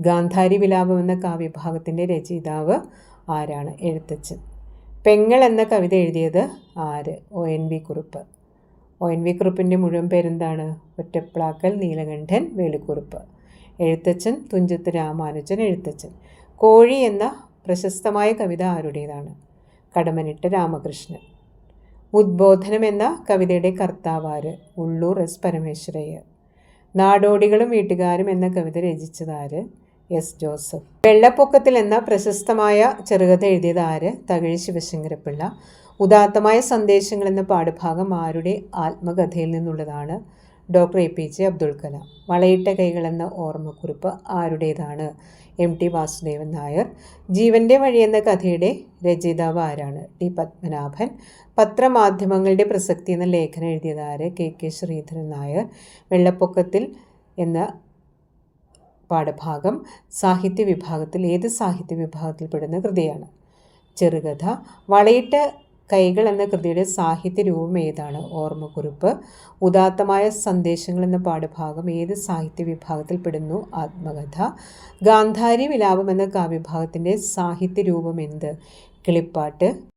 ഗാന്ധാരി വിലാപം എന്ന കാവ്യഭാഗത്തിൻ്റെ രചയിതാവ് ആരാണ്? എഴുത്തച്ഛൻ. പെങ്ങൾ എന്ന കവിത എഴുതിയത് ആര്? ONV കുറുപ്പ്. ONV കുറുപ്പിൻ്റെ മുഴുവൻ പേരെന്താണ്? ഒറ്റപ്ലാക്കൽ നീലകണ്ഠൻ വേലുക്കുറുപ്പ്. എഴുത്തച്ഛൻ തുഞ്ചത്ത് രാമാനുജൻ എഴുത്തച്ഛൻ. കോഴി എന്ന പ്രശസ്തമായ കവിത ആരുടേതാണ്? കടമ്മനിട്ട രാമകൃഷ്ണൻ. ഉദ്ബോധനം എന്ന കവിതയുടെ കർത്താവാര്? ഉള്ളൂർ S പരമേശ്വരയ്യർ. നാടോടികളും വീട്ടുകാരും എന്ന കവിത രചിച്ചതാര്? S Joseph. വെള്ളപ്പൊക്കത്തിൽ എന്ന പ്രശസ്തമായ ചെറുകഥ എഴുതിയത് ആര്? തകഴി ശിവശങ്കരപ്പിള്ള. ഉദാത്തമായ സന്ദേശങ്ങൾ എന്ന പാഠഭാഗം ആരുടെ ആത്മകഥയിൽ നിന്നുള്ളതാണ്? Doctor APJ Abdul Kalam. വളയിട്ട കൈകൾ എന്ന ഓർമ്മക്കുറിപ്പ് ആരുടേതാണ്? MT വാസുദേവൻ നായർ. ജീവൻ്റെ വഴി എന്ന കഥയുടെ രചയിതാവ് ആരാണ്? T പത്മനാഭൻ. പത്രമാധ്യമങ്ങളുടെ പ്രസക്തി എന്ന ലേഖനം എഴുതിയത് ആര്? KK ശ്രീധരൻ നായർ. വെള്ളപ്പൊക്കത്തിൽ എന്ന പാഠഭാഗം സാഹിത്യ വിഭാഗത്തിൽ ഏത് സാഹിത്യ വിഭാഗത്തിൽപ്പെടുന്ന കൃതിയാണ്? ചെറുകഥ. വളയിട്ട കൈകൾ എന്ന കൃതിയുടെ സാഹിത്യ രൂപം ഏതാണ്? ഓർമ്മക്കുറിപ്പ്. ഉദാത്തമായ സന്ദേശങ്ങൾ എന്ന പാഠഭാഗം ഏത് സാഹിത്യ വിഭാഗത്തിൽപ്പെടുന്നു? ആത്മകഥ. ഗാന്ധാരി വിലാപം എന്ന കാവ്യഭാഗത്തിൻ്റെ സാഹിത്യ രൂപം എന്ത്? കിളിപ്പാട്ട്.